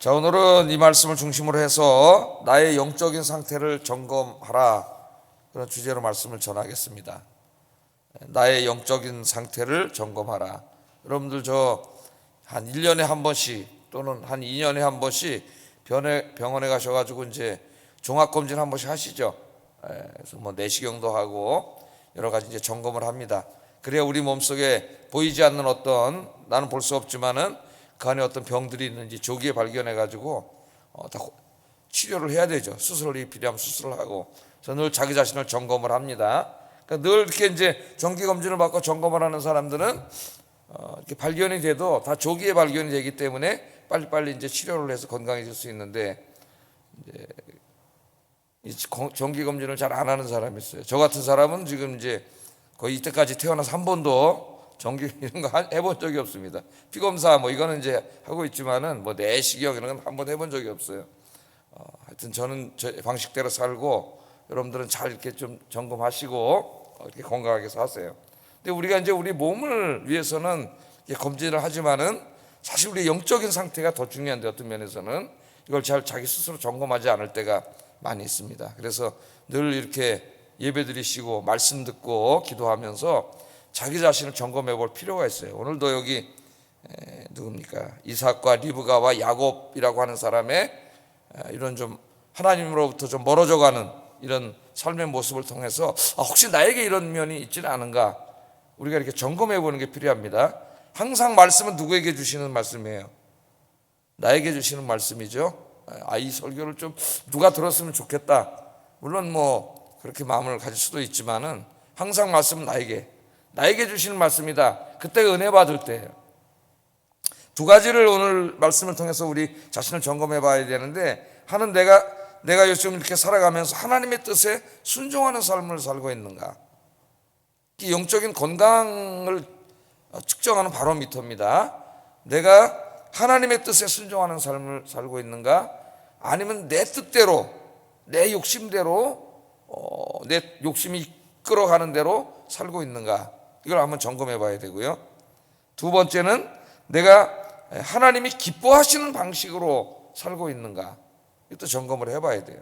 자, 오늘은 이 말씀을 중심으로 해서 나의 영적인 상태를 점검하라, 그런 주제로 말씀을 전하겠습니다. 나의 영적인 상태를 점검하라. 여러분들 한 1년에 한 번씩 또는 한 2년에 한 번씩 병원에 가셔가지고 이제 종합검진 한 번씩 하시죠. 그래서 뭐 내시경도 하고 여러 가지 이제 점검을 합니다. 그래야 우리 몸속에 보이지 않는 어떤, 나는 볼 수 없지만은 그 안에 어떤 병들이 있는지 조기에 발견해가지고 다 치료를 해야 되죠. 수술이 필요하면 수술을 하고. 그래서 늘 자기 자신을 점검을 합니다. 그러니까 늘 이렇게 이제 정기 검진을 받고 점검을 하는 사람들은 이렇게 발견이 돼도 다 조기에 발견이 되기 때문에 빨리빨리 이제 치료를 해서 건강해질 수 있는데, 이제 정기 검진을 잘 안 하는 사람이 있어요. 저 같은 사람은 지금 이제 거의 이때까지 태어나서 한 번도 정기 이런 거 해본 적이 없습니다. 피검사 뭐 이거는 이제 하고 있지만은 뭐 내시경 이런 건 한 번 해본 적이 없어요. 하여튼 저는 제 방식대로 살고, 여러분들은 잘 이렇게 좀 점검하시고 이렇게 건강하게 사세요. 근데 우리가 이제 우리 몸을 위해서는 검진을 하지만은 사실 우리 영적인 상태가 더 중요한데, 어떤 면에서는 이걸 잘 자기 스스로 점검하지 않을 때가 많이 있습니다. 그래서 늘 이렇게 예배 드리시고 말씀 듣고 기도하면서 자기 자신을 점검해 볼 필요가 있어요. 오늘도 여기 누굽니까? 이삭과 리브가와 야곱이라고 하는 사람의 이런 좀 하나님으로부터 좀 멀어져 가는 이런 삶의 모습을 통해서 혹시 나에게 이런 면이 있지는 않은가, 우리가 이렇게 점검해 보는 게 필요합니다. 항상 말씀은 누구에게 주시는 말씀이에요? 나에게 주시는 말씀이죠. 이 설교를 좀 누가 들었으면 좋겠다, 물론 뭐 그렇게 마음을 가질 수도 있지만은 항상 말씀은 나에게 주시는 말씀이다. 그때 은혜 받을 때예요. 두 가지를 오늘 말씀을 통해서 우리 자신을 점검해 봐야 되는데, 하나는 내가 요즘 이렇게 살아가면서 하나님의 뜻에 순종하는 삶을 살고 있는가. 이 영적인 건강을 측정하는 바로미터입니다. 내가 하나님의 뜻에 순종하는 삶을 살고 있는가, 아니면 내 뜻대로, 내 욕심대로, 내 욕심이 이끌어가는 대로 살고 있는가, 이걸 한번 점검해 봐야 되고요. 두 번째는 내가 하나님이 기뻐하시는 방식으로 살고 있는가, 이것도 점검을 해봐야 돼요.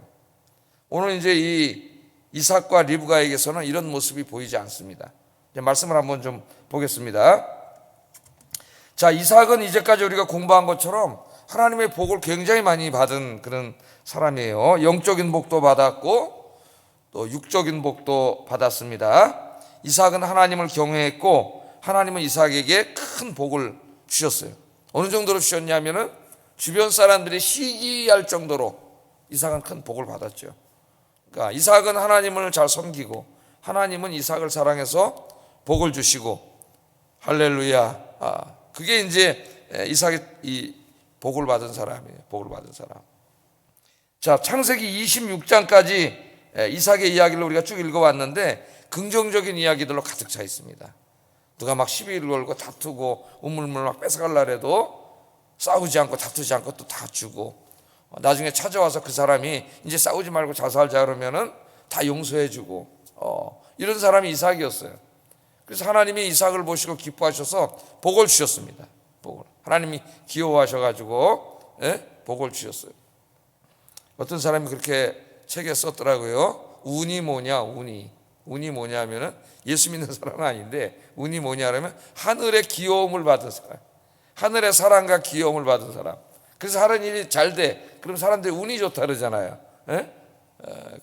오늘 이제 이 이삭과 리브가에게서는 이런 모습이 보이지 않습니다. 이제 말씀을 한번 좀 보겠습니다. 자, 이삭은 이제까지 우리가 공부한 것처럼 하나님의 복을 굉장히 많이 받은 그런 사람이에요. 영적인 복도 받았고 또 육적인 복도 받았습니다. 이삭은 하나님을 경외했고, 하나님은 이삭에게 큰 복을 주셨어요. 어느 정도로 주셨냐면은 주변 사람들이 시기할 정도로 이삭은 큰 복을 받았죠. 그러니까 이삭은 하나님을 잘 섬기고, 하나님은 이삭을 사랑해서 복을 주시고, 할렐루야. 그게 이제 이삭의 이 복을 받은 사람이에요. 복을 받은 사람. 자, 창세기 26장까지 이삭의 이야기를 우리가 쭉 읽어왔는데 긍정적인 이야기들로 가득 차 있습니다. 누가 막 시비를 걸고 다투고 우물물 막 뺏어갈라 해도 싸우지 않고 다투지 않고 또 다 주고, 나중에 찾아와서 그 사람이 이제 싸우지 말고 잘 살자 그러면은 다 용서해 주고, 이런 사람이 이삭이었어요. 그래서 하나님이 이삭을 보시고 기뻐하셔서 복을 주셨습니다. 복을. 하나님이 귀여워하셔가지고 복을 주셨어요. 어떤 사람이 그렇게 책에 썼더라고요. 운이 뭐냐, 운이 뭐냐면은 예수 믿는 사람은 아닌데, 운이 뭐냐라면 하늘의 귀여움을 받은 사람, 하늘의 사랑과 귀여움을 받은 사람. 그래서 하는 일이 잘 돼. 그럼 사람들이 운이 좋다 그러잖아요.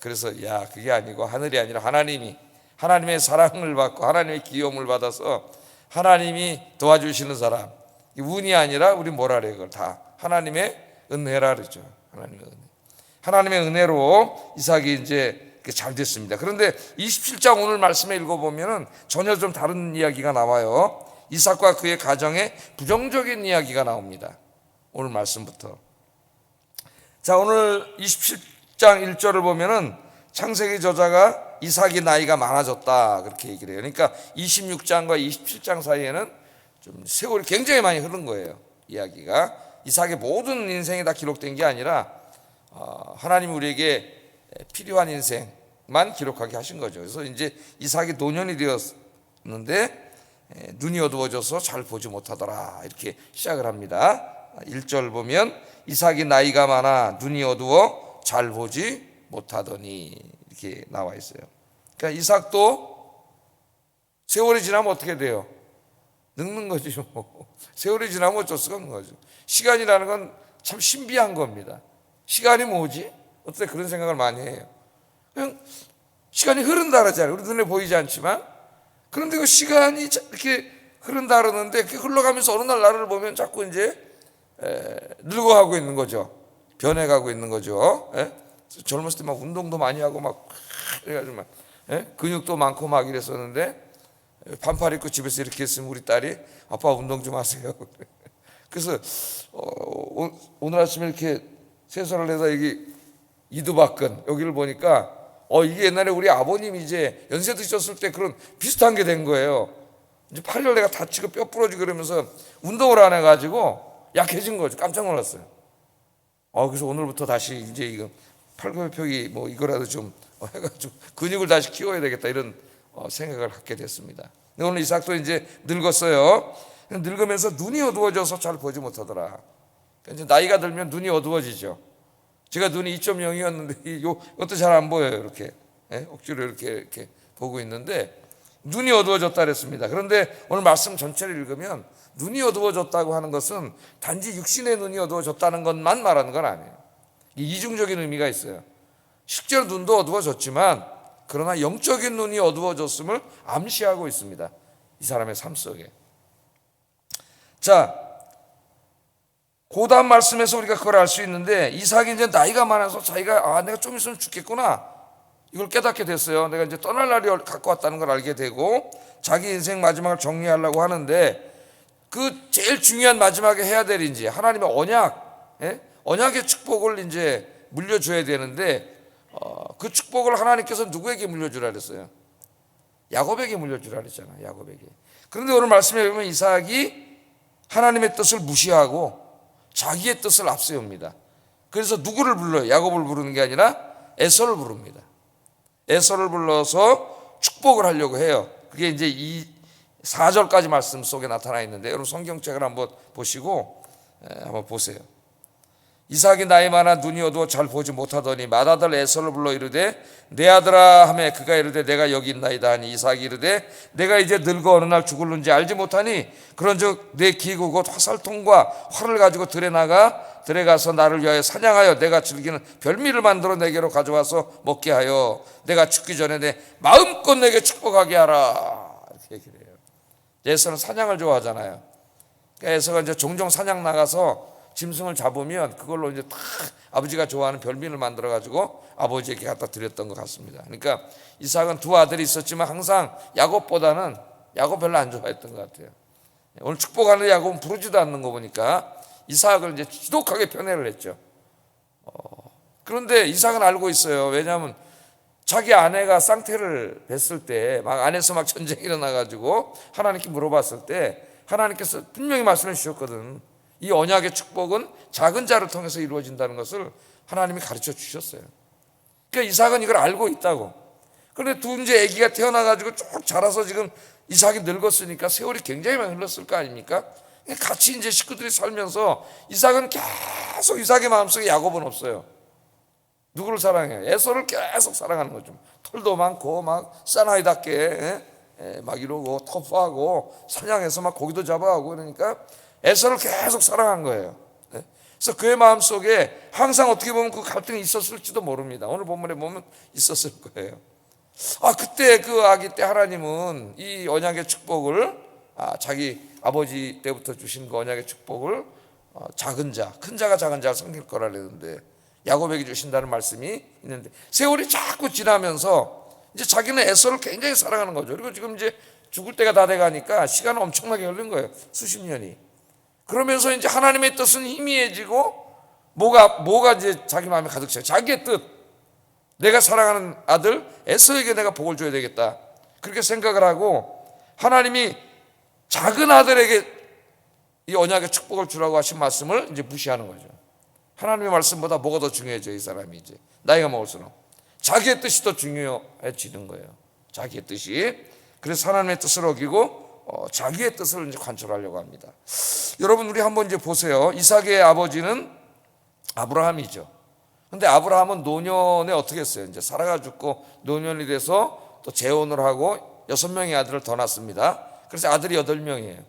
그래서 그게 아니고, 하늘이 아니라 하나님의 사랑을 받고 하나님의 귀여움을 받아서 하나님이 도와주시는 사람. 운이 아니라 우리 뭐라 그래요? 그걸 다 하나님의 은혜라 그러죠. 하나님의 은혜로 이삭이 이제 잘 됐습니다. 그런데 27장 오늘 말씀에 읽어보면 전혀 좀 다른 이야기가 나와요. 이삭과 그의 가정에 부정적인 이야기가 나옵니다. 오늘 말씀부터. 자, 오늘 27장 1절을 보면은 창세기 저자가 이삭이 나이가 많아졌다, 그렇게 얘기를 해요. 그러니까 26장과 27장 사이에는 좀 세월이 굉장히 많이 흐른 거예요. 이야기가 이삭의 모든 인생이 다 기록된 게 아니라 하나님이 우리에게 필요한 인생만 기록하게 하신 거죠. 그래서 이제 이삭이 노년이 되었는데 눈이 어두워져서 잘 보지 못하더라, 이렇게 시작을 합니다. 1절 보면 이삭이 나이가 많아 눈이 어두워 잘 보지 못하더니 이렇게 나와 있어요. 그러니까 이삭도 세월이 지나면 어떻게 돼요? 늙는 거죠. 세월이 지나면 어쩔 수가 없는 거죠. 시간이라는 건 참 신비한 겁니다. 시간이 뭐지? 어떻게 그런 생각을 많이 해요. 그냥 시간이 흐른다 그러잖아요. 우리 눈에 보이지 않지만. 그런데 그 시간이 이렇게 흐른다 그러는데 그 흘러가면서 어느 날 나를 보면 자꾸 이제 늙어가고 있는 거죠. 변해가고 있는 거죠. 젊었을 때 막 운동도 많이 하고 막 그래가지고 막 근육도 많고 막 이랬었는데 반팔 입고 집에서 이렇게 했으면 우리 딸이 아빠 운동 좀 하세요. 그래서 오늘 아침에 이렇게 세수를 해서 여기 이두박근 여기를 보니까 이게 옛날에 우리 아버님이 이제 연세 드셨을 때 그런 비슷한 게 된 거예요. 이제 팔을 내가 다치고 뼈 부러지고 그러면서 운동을 안 해가지고 약해진 거죠. 깜짝 놀랐어요. 그래서 오늘부터 다시 이제 이거 팔굽혀펴기 뭐 이거라도 좀 해가지고 근육을 다시 키워야 되겠다 이런 생각을 갖게 됐습니다. 근데 오늘 이삭도 이제 늙었어요. 늙으면서 눈이 어두워져서 잘 보지 못하더라. 이제 나이가 들면 눈이 어두워지죠. 제가 눈이 2.0이었는데 이것도 잘 안 보여요. 이렇게 억지로 이렇게 보고 있는데 눈이 어두워졌다 그랬습니다. 그런데 오늘 말씀 전체를 읽으면 눈이 어두워졌다고 하는 것은 단지 육신의 눈이 어두워졌다는 것만 말하는 건 아니에요. 이중적인 의미가 있어요. 실제로 눈도 어두워졌지만 그러나 영적인 눈이 어두워졌음을 암시하고 있습니다. 이 사람의 삶 속에. 자, 그 다음 말씀에서 우리가 그걸 알 수 있는데 이삭이 이제 나이가 많아서 자기가 내가 좀 있으면 죽겠구나 이걸 깨닫게 됐어요. 내가 이제 떠날 날이 갖고 왔다는 걸 알게 되고 자기 인생 마지막을 정리하려고 하는데 그 제일 중요한 마지막에 해야 될 이제 하나님의 언약의 축복을 이제 물려줘야 되는데 그 축복을 하나님께서 누구에게 물려주라 그랬어요? 야곱에게 물려주라 그랬잖아요. 야곱에게. 그런데 오늘 말씀에 보면 이삭이 하나님의 뜻을 무시하고 자기의 뜻을 앞세웁니다. 그래서 누구를 불러요? 야곱을 부르는 게 아니라 에서를 부릅니다. 에서를 불러서 축복을 하려고 해요. 그게 이제 이 4절까지 말씀 속에 나타나 있는데 여러분 성경책을 한번 보시고 한번 보세요. 이삭이 나이 많아 눈이 어두워 잘 보지 못하더니 맏아들 에서를 불러 이르되 내 아들아 하매 그가 이르되 내가 여기 있나이다 하니 이삭이 이르되 내가 이제 늙어 어느 날 죽을는지 알지 못하니 그런즉 내 기구 곧 화살통과 활을 가지고 들에 가서 나를 위하여 사냥하여 내가 즐기는 별미를 만들어 내게로 가져와서 먹게 하여 내가 죽기 전에 내 마음껏 내게 축복하게 하라 이렇게 얘기를 해요. 에서는 사냥을 좋아하잖아요. 그러니까 에서가 이제 종종 사냥 나가서 짐승을 잡으면 그걸로 이제 딱 아버지가 좋아하는 별미를 만들어 가지고 아버지에게 갖다 드렸던 것 같습니다. 그러니까 이삭은 두 아들이 있었지만 항상 야곱 별로 안 좋아했던 것 같아요. 오늘 축복하는 야곱은 부르지도 않는 거 보니까 이삭을 이제 지독하게 편애를 했죠. 그런데 이삭은 알고 있어요. 왜냐하면 자기 아내가 쌍태를 뵀을 때 막 안에서 막 전쟁이 일어나 가지고 하나님께 물어봤을 때 하나님께서 분명히 말씀해 주셨거든. 이 언약의 축복은 작은 자를 통해서 이루어진다는 것을 하나님이 가르쳐 주셨어요. 그러니까 이삭은 이걸 알고 있다고. 그런데 둘째 아기가 태어나가지고 쭉 자라서 지금 이삭이 늙었으니까 세월이 굉장히 많이 흘렀을 거 아닙니까? 같이 이제 식구들이 살면서 이삭은 계속 이삭의 마음속에 야곱은 없어요. 누구를 사랑해요? 에서를 계속 사랑하는 거죠. 털도 많고 막 사나이답게 막 이러고 터프하고 사냥해서 막 고기도 잡아가고 그러니까 에서를 계속 사랑한 거예요. 그래서 그의 마음속에 항상 어떻게 보면 그 갈등이 있었을지도 모릅니다. 오늘 본문에 보면 있었을 거예요. 그때 그 아기 때 하나님은 이 언약의 축복을 자기 아버지 때부터 주신 그 언약의 축복을 작은 자, 큰 자가 작은 자를 섬길 거라 그랬는데 야곱에게 주신다는 말씀이 있는데 세월이 자꾸 지나면서 이제 자기는 에서를 굉장히 사랑하는 거죠. 그리고 지금 이제 죽을 때가 다 돼가니까 시간은 엄청나게 흘린 거예요. 수십 년이. 그러면서 이제 하나님의 뜻은 희미해지고 뭐가 이제 자기 마음에 가득 차요. 자기의 뜻. 내가 사랑하는 아들 에서에게 내가 복을 줘야 되겠다. 그렇게 생각을 하고 하나님이 작은 아들에게 이 언약의 축복을 주라고 하신 말씀을 이제 무시하는 거죠. 하나님의 말씀보다 뭐가 더 중요해져 이 사람이 이제 나이가 먹을수록 자기의 뜻이 더 중요해지는 거예요. 자기의 뜻이. 그래서 하나님의 뜻을 어기고 자기의 뜻을 이제 관철하려고 합니다. 여러분 우리 한번 이제 보세요. 이삭의 아버지는 아브라함이죠. 근데 아브라함은 노년에 어떻게 했어요? 이제 사라가 죽고 노년이 돼서 또 재혼을 하고 6명의 아들을 더 낳습니다. 그래서 아들이 8명이에요.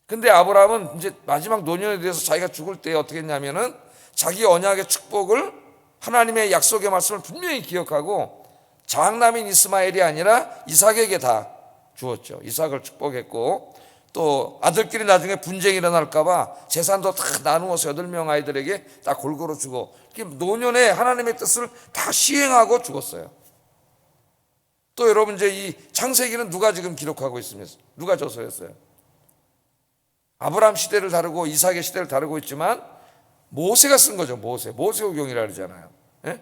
근데 아브라함은 이제 마지막 노년에 대해서 자기가 죽을 때 어떻게 했냐면은 자기 언약의 축복을, 하나님의 약속의 말씀을 분명히 기억하고 장남인 이스마엘이 아니라 이삭에게 다 주었죠. 이삭을 축복했고, 또 아들끼리 나중에 분쟁이 일어날까봐 재산도 다 나누어서 8명 아이들에게 다 골고루 주고, 이렇게 노년에 하나님의 뜻을 다 시행하고 죽었어요. 또 여러분, 이제 이 창세기는 누가 지금 기록하고 있습니까? 누가 저서했어요? 아브라함 시대를 다루고 이삭의 시대를 다루고 있지만 모세가 쓴 거죠. 모세오경이라 그러잖아요. 예?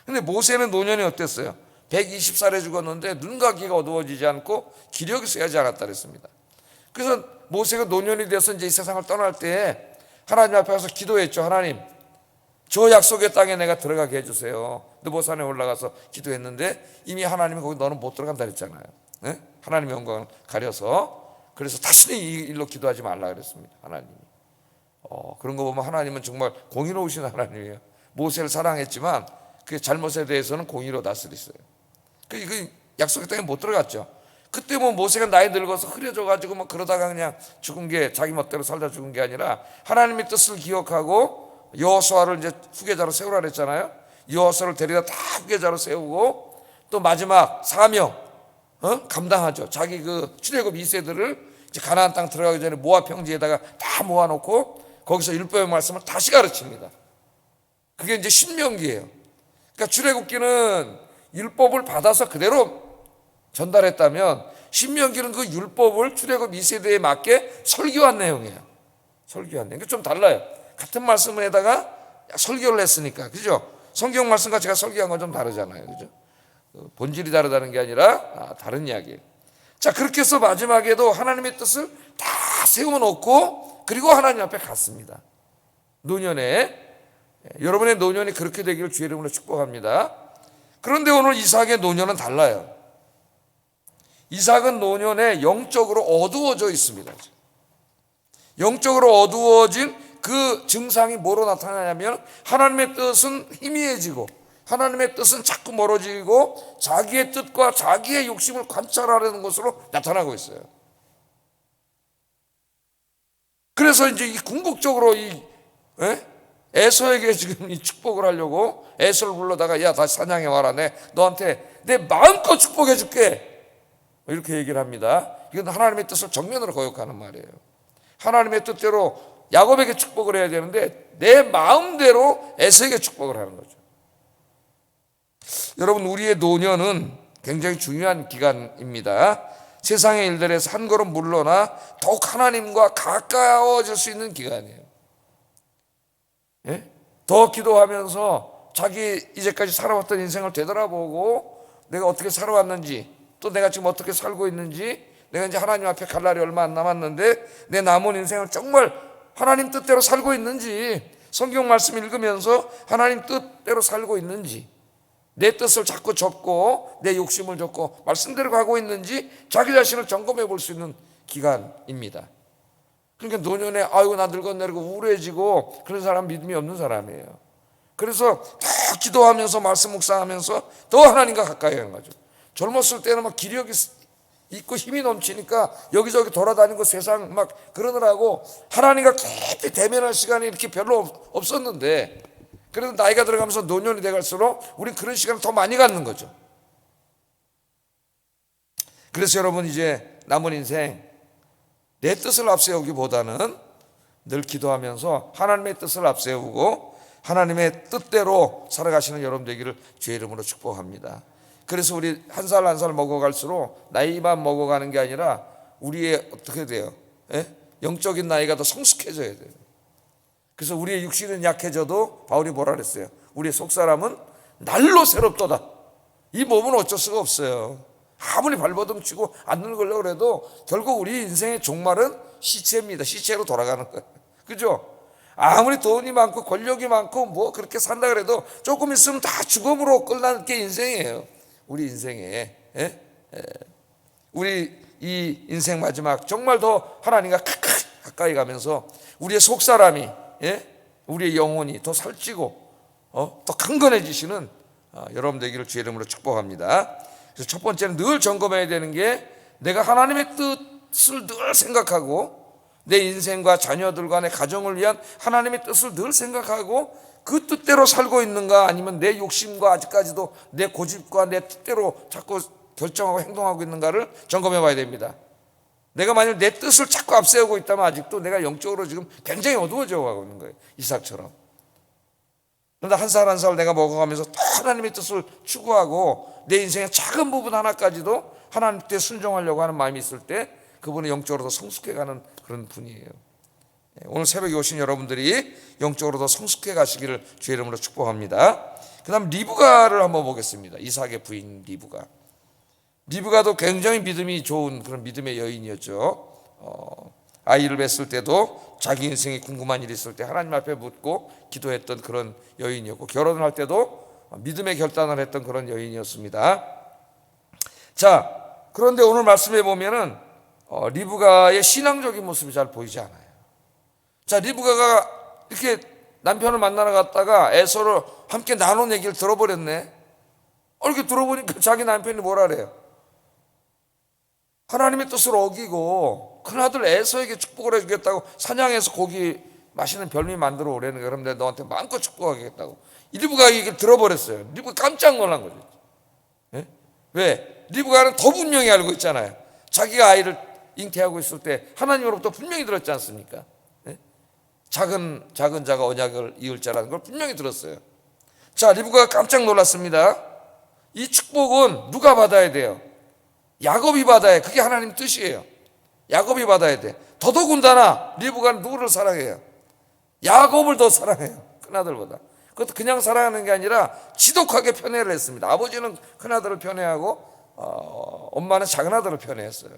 근데 모세는 노년이 어땠어요? 120살에 죽었는데 눈과 귀가 어두워지지 않고 기력이 쇠하지 않았다 그랬습니다. 그래서 모세가 노년이 돼서 이제 이 세상을 떠날 때 하나님 앞에 가서 기도했죠. 하나님, 저 약속의 땅에 내가 들어가게 해주세요. 느보산에 올라가서 기도했는데 이미 하나님이 거기 너는 못 들어간다 그랬잖아요. 예? 하나님의 영광을 가려서. 그래서 다시는 이 일로 기도하지 말라 그랬습니다. 하나님이. 그런 거 보면 하나님은 정말 공의로우신 하나님이에요. 모세를 사랑했지만 그 잘못에 대해서는 공의로 다스리어요. 그 약속의 땅에 못 들어갔죠. 그때 뭐 모세가 나이 늙어서 흐려져 가지고 뭐 그러다가 그냥 죽은 게, 자기 멋대로 살다 죽은 게 아니라 하나님의 뜻을 기억하고 여호수아를 이제 후계자로 세우라 그랬잖아요. 여호수아를 데려다 다 후계자로 세우고, 또 마지막 사명 감당하죠. 자기 그 출애굽 2세들을 이제 가나안 땅 들어가기 전에 모압 평지에다가 다 모아놓고 거기서 율법의 말씀을 다시 가르칩니다. 그게 이제 신명기예요. 그러니까 출애굽기는 율법을 받아서 그대로 전달했다면 신명기는 그 율법을 출애굽 2세대에 맞게 설교한 내용이에요. 설교한 내용. 그러니까 좀 달라요. 같은 말씀에다가 설교를 했으니까. 그죠? 성경 말씀과 제가 설교한 건 좀 다르잖아요. 그죠? 본질이 다르다는 게 아니라 다른 이야기예요. 자, 그렇게 해서 마지막에도 하나님의 뜻을 다 세워놓고 그리고 하나님 앞에 갔습니다. 노년에, 여러분의 노년이 그렇게 되기를 주의 이름으로 축복합니다. 그런데 오늘 이삭의 노년은 달라요. 이삭은 노년에 영적으로 어두워져 있습니다. 영적으로 어두워진 그 증상이 뭐로 나타나냐면 하나님의 뜻은 희미해지고 하나님의 뜻은 자꾸 멀어지고 자기의 뜻과 자기의 욕심을 관찰하려는 것으로 나타나고 있어요. 그래서 이제 이 궁극적으로 에서에게 지금 이 축복을 하려고 에서를 불러다가 야, 다시 사냥해 와라. 너한테 내 마음껏 축복해 줄게. 이렇게 얘기를 합니다. 이건 하나님의 뜻을 정면으로 거역하는 말이에요. 하나님의 뜻대로 야곱에게 축복을 해야 되는데 내 마음대로 에서에게 축복을 하는 거죠. 여러분, 우리의 노년은 굉장히 중요한 기간입니다. 세상의 일들에서 한 걸음 물러나 더욱 하나님과 가까워질 수 있는 기간이에요. 예? 더 기도하면서 자기 이제까지 살아왔던 인생을 되돌아보고 내가 어떻게 살아왔는지, 또 내가 지금 어떻게 살고 있는지, 내가 이제 하나님 앞에 갈 날이 얼마 안 남았는데 내 남은 인생을 정말 하나님 뜻대로 살고 있는지, 성경 말씀 읽으면서 하나님 뜻대로 살고 있는지, 내 뜻을 자꾸 접고 내 욕심을 접고 말씀대로 가고 있는지 자기 자신을 점검해 볼 수 있는 기간입니다. 그러니까 노년에 아이고 나 늙었네라고 우울해지고 그런 사람 믿음이 없는 사람이에요. 그래서 더 기도하면서 말씀 묵상하면서 더 하나님과 가까이 하는 거죠. 젊었을 때는 막 기력이 있고 힘이 넘치니까 여기저기 돌아다니고 세상 막 그러느라고 하나님과 깊이 대면할 시간이 이렇게 별로 없었는데, 그래도 나이가 들어가면서 노년이 돼갈수록 우린 그런 시간을 더 많이 갖는 거죠. 그래서 여러분, 이제 남은 인생 내 뜻을 앞세우기보다는 늘 기도하면서 하나님의 뜻을 앞세우고 하나님의 뜻대로 살아가시는 여러분 되기를 주의 이름으로 축복합니다. 그래서 우리 한 살 한 살 먹어갈수록 나이만 먹어가는 게 아니라 우리의 어떻게 돼요? 영적인 나이가 더 성숙해져야 돼요. 그래서 우리의 육신은 약해져도 바울이 뭐라 그랬어요? 우리의 속사람은 날로 새롭도다. 이 몸은 어쩔 수가 없어요. 아무리 발버둥 치고 안 늙으려고 해도 결국 우리 인생의 종말은 시체입니다. 시체로 돌아가는 거예요. 그죠? 아무리 돈이 많고 권력이 많고 뭐 그렇게 산다 그래도 조금 있으면 다 죽음으로 끝나는 게 인생이에요. 우리 인생에. 우리 이 인생 마지막 정말 더 하나님과 가까이 가면서 우리의 속사람이 우리의 영혼이 더 살찌고 더 강건해지시는 여러분 되기를 주의 이름으로 축복합니다. 그래서 첫 번째는 늘 점검해야 되는 게 내가 하나님의 뜻을 늘 생각하고 내 인생과 자녀들과 내 가정을 위한 하나님의 뜻을 늘 생각하고 그 뜻대로 살고 있는가, 아니면 내 욕심과 아직까지도 내 고집과 내 뜻대로 자꾸 결정하고 행동하고 있는가를 점검해 봐야 됩니다. 내가 만약 내 뜻을 자꾸 앞세우고 있다면 아직도 내가 영적으로 지금 굉장히 어두워져 가고 있는 거예요, 이삭처럼. 그런데 한 살 한 살 내가 먹어가면서 또 하나님의 뜻을 추구하고 내 인생의 작은 부분 하나까지도 하나님 뜻에 순종하려고 하는 마음이 있을 때 그분은 영적으로 더 성숙해가는 그런 분이에요. 오늘 새벽에 오신 여러분들이 영적으로 더 성숙해 가시기를 주의 이름으로 축복합니다. 그 다음 리브가를 한번 보겠습니다. 이삭의 부인 리브가. 리브가도 굉장히 믿음이 좋은 그런 믿음의 여인이었죠. 아이를 뵀을 때도 자기 인생이 궁금한 일이 있을 때 하나님 앞에 묻고 기도했던 그런 여인이었고, 결혼을 할 때도 믿음의 결단을 했던 그런 여인이었습니다. 자, 그런데 오늘 말씀해 보면은 리브가의 신앙적인 모습이 잘 보이지 않아요. 자, 리브가가 이렇게 남편을 만나러 갔다가 에서를 함께 나눈 얘기를 들어버렸네. 이렇게 들어보니까 자기 남편이 뭐라 그래요? 하나님의 뜻을 어기고 큰아들 에서에게 축복을 해주겠다고 사냥해서 고기 맛있는 별미 만들어 오라는 거예요. 그럼 내가 너한테 마음껏 축복하겠다고. 리브가가 이 얘기를 들어버렸어요. 리브가 깜짝 놀란 거죠. 예? 왜? 리브가는 더 분명히 알고 있잖아요. 자기가 아이를 잉태하고 있을 때 하나님으로부터 분명히 들었지 않습니까? 예? 작은 자가 언약을 이을 자라는 걸 분명히 들었어요. 자, 리브가가 깜짝 놀랐습니다. 이 축복은 누가 받아야 돼요? 야곱이 받아야 해. 그게 하나님 뜻이에요. 야곱이 받아야 돼. 더더군다나 리브가는 누구를 사랑해요? 야곱을 더 사랑해요. 큰아들보다. 그것도 그냥 사랑하는 게 아니라 지독하게 편애를 했습니다. 아버지는 큰아들을 편애하고 엄마는 작은아들을 편애했어요.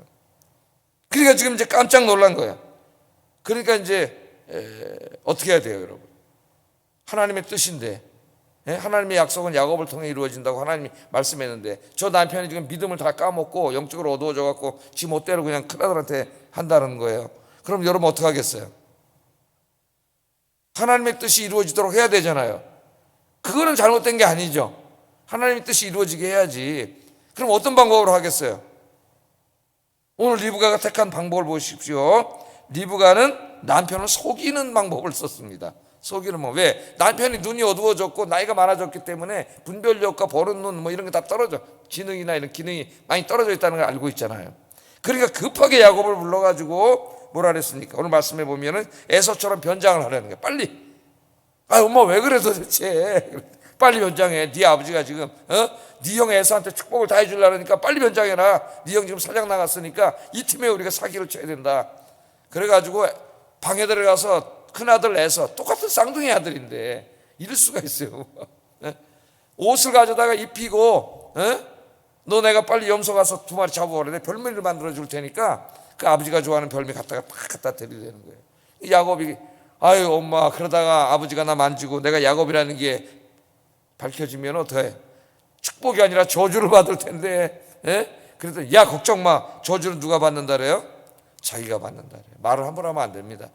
그러니까 지금 이제 깜짝 놀란 거예요. 그러니까 이제 어떻게 해야 돼요, 여러분? 하나님의 뜻인데, 하나님의 약속은 야곱을 통해 이루어진다고 하나님이 말씀했는데 저 남편이 지금 믿음을 다 까먹고 영적으로 어두워져 갖고 지 멋대로 그냥 큰아들한테 한다는 거예요. 그럼 여러분 어떻게 하겠어요? 하나님의 뜻이 이루어지도록 해야 되잖아요. 그거는 잘못된 게 아니죠. 하나님의 뜻이 이루어지게 해야지. 그럼 어떤 방법으로 하겠어요? 오늘 리브가가 택한 방법을 보십시오. 리브가는 남편을 속이는 방법을 썼습니다. 속이는 방법. 왜? 남편이 눈이 어두워졌고 나이가 많아졌기 때문에 분별력과 보는 눈 이런 게 다 떨어져. 지능이나 이런 기능이 많이 떨어져 있다는 걸 알고 있잖아요. 그러니까 급하게 야곱을 불러가지고 뭐라 그랬습니까? 오늘 말씀해 보면은 에서처럼 변장을 하라는 거예요. 빨리. 엄마 왜 그래 도대체. 빨리 변장해. 네 아버지가 지금 네 형 에서한테 축복을 다 해주려니까 빨리 변장해라. 네 형 지금 사장 나갔으니까 이 틈에 우리가 사기를 쳐야 된다. 그래가지고 방에 들어가서 큰아들 에서 똑같은 쌍둥이 아들인데 이럴 수가 있어요. 옷을 가져다가 입히고 너 내가 빨리 염소 가서 2마리 잡아오라. 내 별미를 만들어 줄 테니까 그 아버지가 좋아하는 별미 갖다가 팍 갖다 드리려는 거예요. 야곱이 아유 엄마 그러다가 아버지가 나 만지고 내가 야곱이라는 게 밝혀지면 어떡해? 축복이 아니라 저주를 받을 텐데. 그래서 야 걱정 마. 저주는 누가 받는다래요? 자기가 받는다래요. 말을 함부로 하면 안 됩니다.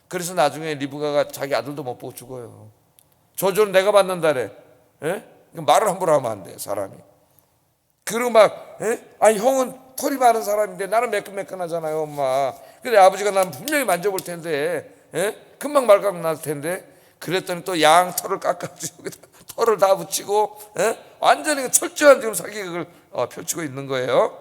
그래서 나중에 리브가가 자기 아들도 못 보고 죽어요. 저주는 내가 받는다래. 말을 함부로 하면 안 돼, 사람이. 그리고 아니 형은 털이 많은 사람인데 나는 매끈매끈하잖아요, 엄마. 근데 아버지가 나는 분명히 만져볼 텐데, 금방 말각 날 텐데. 그랬더니 또 양 털을 깎아주고 털을 다 붙이고, 완전히 철저한 지금 사기극을 펼치고 있는 거예요.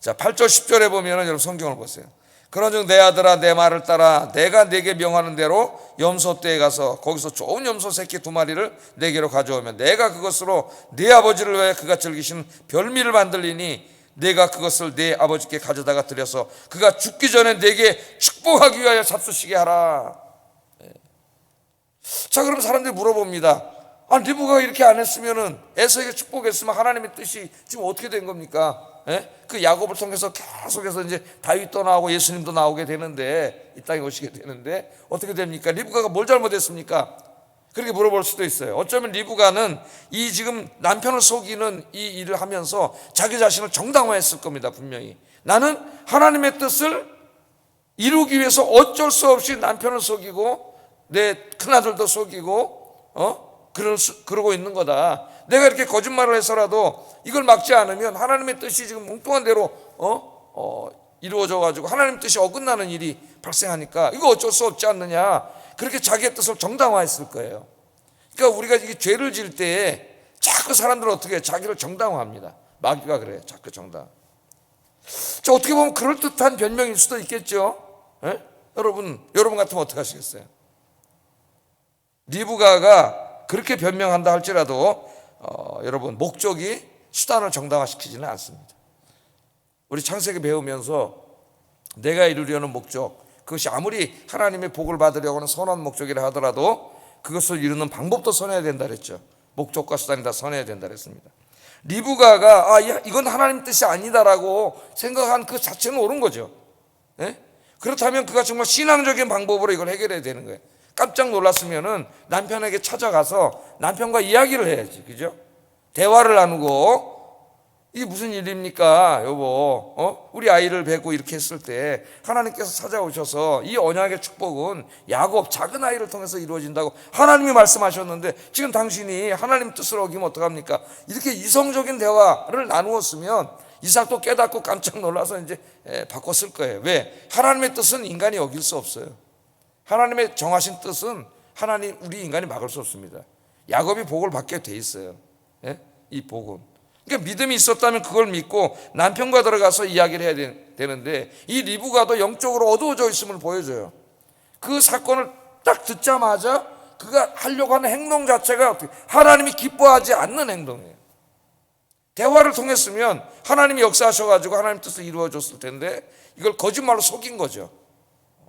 자, 8절 10절에 보면 여러분 성경을 보세요. 그런즉 내 아들아 내 말을 따라 내가 네게 명하는 대로 염소떼에 가서 거기서 좋은 염소 새끼 2마리를 내게로 가져오면 내가 그것으로 네 아버지를 위해 그가 즐기신 별미를 만들리니 내가 그것을 네 아버지께 가져다가 드려서 그가 죽기 전에 네게 축복하기 위하여 잡수시게 하라. 자, 그럼 사람들이 물어봅니다. 리브가가 이렇게 안 했으면은 에서에게 축복했으면 하나님의 뜻이 지금 어떻게 된 겁니까? 그 야곱을 통해서 계속해서 이제 다윗도 나오고 예수님도 나오게 되는데 이 땅에 오시게 되는데 어떻게 됩니까? 리브가가 뭘 잘못했습니까? 그렇게 물어볼 수도 있어요. 어쩌면 리브가는 이 지금 남편을 속이는 이 일을 하면서 자기 자신을 정당화했을 겁니다. 분명히 나는 하나님의 뜻을 이루기 위해서 어쩔 수 없이 남편을 속이고 내 큰아들도 속이고 그러고 있는 거다. 내가 이렇게 거짓말을 해서라도 이걸 막지 않으면 하나님의 뜻이 지금 엉뚱한 대로 이루어져 가지고 하나님 뜻이 어긋나는 일이 발생하니까 이거 어쩔 수 없지 않느냐. 그렇게 자기의 뜻을 정당화했을 거예요. 그러니까 우리가 이게 죄를 지을 때에 자꾸 사람들은 어떻게 해요? 자기를 정당화합니다. 마귀가 그래요. 자꾸 정당. 자, 어떻게 보면 그럴듯한 변명일 수도 있겠죠. 에? 여러분 같으면 어떻게 하시겠어요? 리브가가 그렇게 변명한다 할지라도 여러분 목적이 수단을 정당화시키지는 않습니다. 우리 창세기 배우면서 내가 이루려는 목적, 그것이 아무리 하나님의 복을 받으려고 하는 선한 목적이라 하더라도 그것을 이루는 방법도 선해야 된다 그랬죠. 목적과 수단이 다 선해야 된다 그랬습니다. 리브가가 이건 하나님 뜻이 아니다라고 생각한 그 자체는 옳은 거죠. 네? 그렇다면 그가 정말 신앙적인 방법으로 이걸 해결해야 되는 거예요. 깜짝 놀랐으면은 남편에게 찾아가서 남편과 이야기를 해야지, 그죠? 대화를 나누고 이게 무슨 일입니까, 여보? 우리 아이를 뵈고 이렇게 했을 때 하나님께서 찾아오셔서 이 언약의 축복은 야곱 작은 아이를 통해서 이루어진다고 하나님이 말씀하셨는데 지금 당신이 하나님 뜻을 어기면 어떡합니까? 이렇게 이성적인 대화를 나누었으면 이삭도 깨닫고 깜짝 놀라서 이제 바꿨을 거예요. 왜? 하나님의 뜻은 인간이 어길 수 없어요. 하나님의 정하신 뜻은 우리 인간이 막을 수 없습니다. 야곱이 복을 받게 돼 있어요. 예? 이 복은. 그러니까 믿음이 있었다면 그걸 믿고 남편과 들어가서 이야기를 해야 되는데 이 리브가도 영적으로 어두워져 있음을 보여줘요. 그 사건을 딱 듣자마자 그가 하려고 하는 행동 자체가 하나님이 기뻐하지 않는 행동이에요. 대화를 통했으면 하나님이 역사하셔가지고 하나님 뜻을 이루어줬을 텐데 이걸 거짓말로 속인 거죠.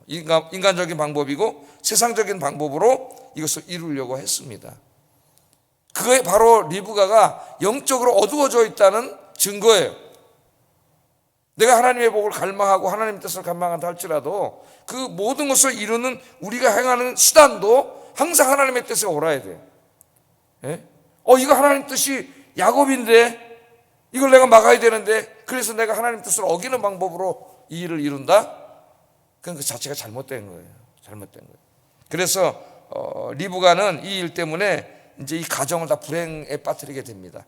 인간적인 방법이고 세상적인 방법으로 이것을 이루려고 했습니다. 그게 바로 리브가가 영적으로 어두워져 있다는 증거예요. 내가 하나님의 복을 갈망하고 하나님의 뜻을 갈망한다 할지라도 그 모든 것을 이루는 우리가 행하는 수단도 항상 하나님의 뜻에 옳아야 돼요. 예? 이거 하나님 뜻이 야곱인데 이걸 내가 막아야 되는데 그래서 내가 하나님 뜻을 어기는 방법으로 이 일을 이룬다? 그건 그 자체가 잘못된 거예요. 잘못된 거예요. 그래서 리브가는 이 일 때문에 이제 이 가정을 다 불행에 빠뜨리게 됩니다.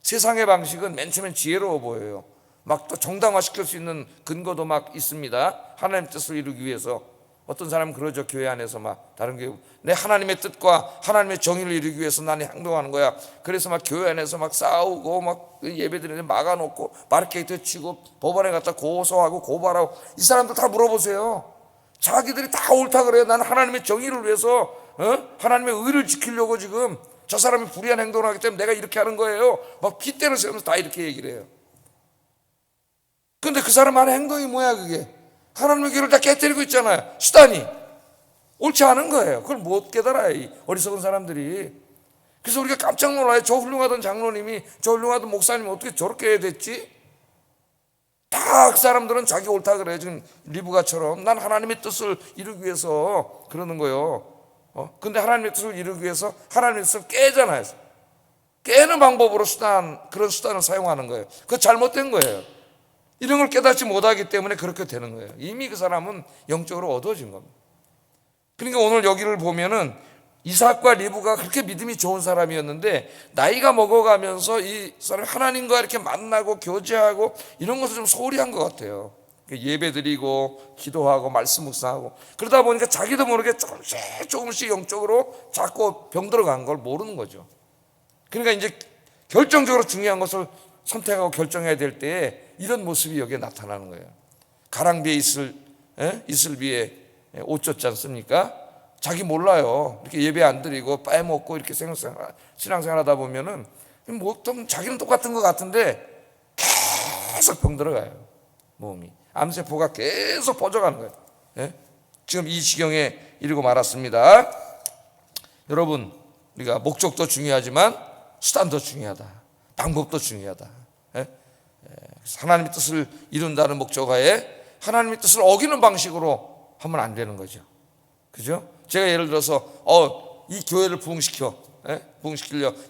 세상의 방식은 맨 처음엔 지혜로워 보여요. 막 또 정당화시킬 수 있는 근거도 막 있습니다. 하나님 뜻을 이루기 위해서. 어떤 사람은 그러죠. 교회 안에서 막 다른 교회 내 하나님의 뜻과 하나님의 정의를 이루기 위해서 나는 행동하는 거야. 그래서 막 교회 안에서 막 싸우고 막 예배드리는데 막아놓고 바리케이트 치고 법원에 갖다 고소하고 고발하고 이 사람들 다 물어보세요. 자기들이 다 옳다 그래요. 나는 하나님의 정의를 위해서 하나님의 의를 지키려고 지금 저 사람이 불의한 행동을 하기 때문에 내가 이렇게 하는 거예요. 막 핏대를 세우면서 다 이렇게 얘기를 해요. 근데 그 사람 하는 행동이 뭐야 그게? 하나님의 길을 다 깨뜨리고 있잖아요. 수단이 옳지 않은 거예요. 그걸 못 깨달아요, 이 어리석은 사람들이. 그래서 우리가 깜짝 놀라요. 저 훌륭하던 장로님이, 저 훌륭하던 목사님이 어떻게 저렇게 해야 됐지? 다 그 사람들은 자기 옳다 그래요. 지금 리브가처럼 난 하나님의 뜻을 이루기 위해서 그러는 거예요. 근데 하나님의 뜻을 이루기 위해서 하나님의 뜻을 깨잖아요. 깨는 방법으로 그런 수단을 사용하는 거예요. 그거 잘못된 거예요. 이런 걸 깨닫지 못하기 때문에 그렇게 되는 거예요. 이미 그 사람은 영적으로 어두워진 겁니다. 그러니까 오늘 여기를 보면은 이삭과 리브가 그렇게 믿음이 좋은 사람이었는데 나이가 먹어가면서 이 사람이 하나님과 이렇게 만나고 교제하고 이런 것을 좀 소홀히 한 것 같아요. 예배 드리고 기도하고 말씀 묵상하고 그러다 보니까 자기도 모르게 조금씩 영적으로 자꾸 병들어간 걸 모르는 거죠. 그러니까 이제 결정적으로 중요한 것을 선택하고 결정해야 될 때에 이런 모습이 여기에 나타나는 거예요. 가랑비에 이슬비에 옷 젖지 않습니까? 자기 몰라요. 이렇게 예배 안 드리고 빼먹고 이렇게 신앙생활 하다 보면은 뭐 자기는 똑같은 것 같은데 계속 병들어가요. 몸이 암세포가 계속 퍼져가는 거예요. 예? 지금 이 지경에 이르고 말았습니다. 여러분 우리가 목적도 중요하지만 수단도 중요하다. 방법도 중요하다. 예? 하나님의 뜻을 이룬다는 목적하에 하나님의 뜻을 어기는 방식으로 하면 안 되는 거죠. 그죠? 제가 예를 들어서 이 교회를 부흥시키려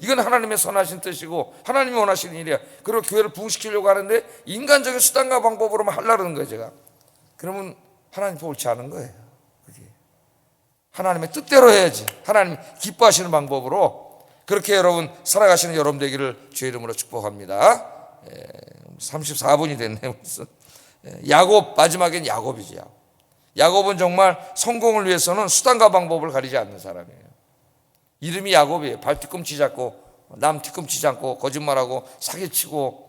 이건 하나님의 선하신 뜻이고 하나님이 원하시는 일이야. 그리고 교회를 부흥시키려고 하는데 인간적인 수단과 방법으로만 하려는 거예요. 제가 그러면 하나님 옳지 않은 거예요. 그게 하나님의 뜻대로 해야지. 하나님 기뻐하시는 방법으로 그렇게 여러분 살아가시는 여러분 되기를 주의 이름으로 축복합니다. 34분이 됐네요. 야곱, 마지막엔 야곱이지. 야곱은 정말 성공을 위해서는 수단과 방법을 가리지 않는 사람이에요. 이름이 야곱이에요. 발 뒤꿈치 잡고 남 뒤꿈치 잡고 거짓말하고 사기치고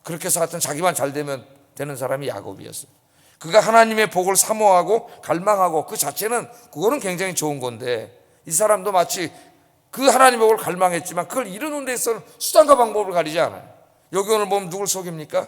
그렇게 해서 하여튼 자기만 잘 되면 되는 사람이 야곱이었어요. 그가 하나님의 복을 사모하고 갈망하고 그 자체는 그거는 굉장히 좋은 건데 이 사람도 마치 그 하나님의 복을 갈망했지만 그걸 이루는 데 있어서는 수단과 방법을 가리지 않아요. 여기 오늘 보면 누굴 속입니까?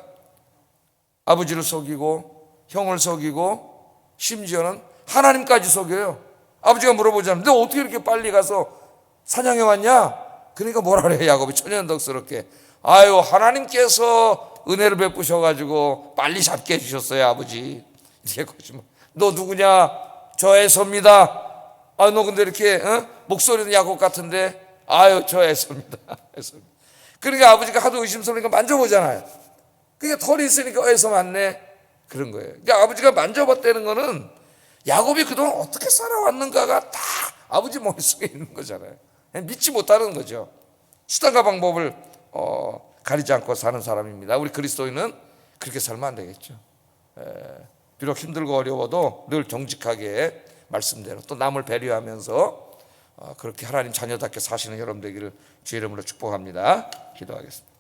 아버지를 속이고 형을 속이고 심지어는 하나님까지 속여요. 아버지가 물어보잖아요. 너 어떻게 이렇게 빨리 가서 사냥해 왔냐? 그러니까 뭐라 그래요? 야곱이 천연덕스럽게 아유 하나님께서 은혜를 베푸셔가지고 빨리 잡게 해주셨어요 아버지. 이게 거짓말. 너 누구냐? 저 에서입니다. 아 너 근데 이렇게 목소리는 야곱 같은데 아유 저 에서입니다. 그러니까 아버지가 하도 의심스러우니까 만져보잖아요. 그러니까 털이 있으니까 에서 맞네 그런 거예요. 그러니까 아버지가 만져봤다는 거는 야곱이 그동안 어떻게 살아왔는가가 다 아버지 머릿속에 있는 거잖아요. 믿지 못하는 거죠. 수단과 방법을 가리지 않고 사는 사람입니다. 우리 그리스도인은 그렇게 살면 안 되겠죠. 비록 힘들고 어려워도 늘 정직하게 말씀대로 또 남을 배려하면서 그렇게 하나님 자녀답게 사시는 여러분 되기를 주의 이름으로 축복합니다. 기도하겠습니다.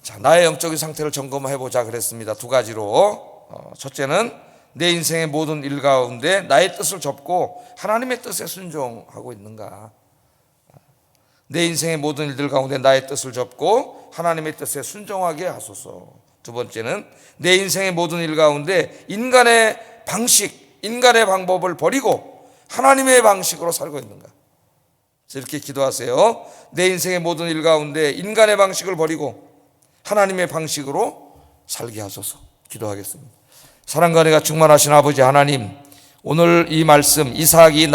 자, 나의 영적인 상태를 점검해보자 그랬습니다. 두 가지로. 첫째는 내 인생의 모든 일 가운데 나의 뜻을 접고 하나님의 뜻에 순종하고 있는가. 내 인생의 모든 일들 가운데 나의 뜻을 접고 하나님의 뜻에 순종하게 하소서. 두 번째는 내 인생의 모든 일 가운데 인간의 방식, 인간의 방법을 버리고 하나님의 방식으로 살고 있는가. 이렇게 기도하세요. 내 인생의 모든 일 가운데 인간의 방식을 버리고 하나님의 방식으로 살게 하소서. 기도하겠습니다. 사랑과 은혜가 충만하신 아버지 하나님, 오늘 이 말씀 이삭이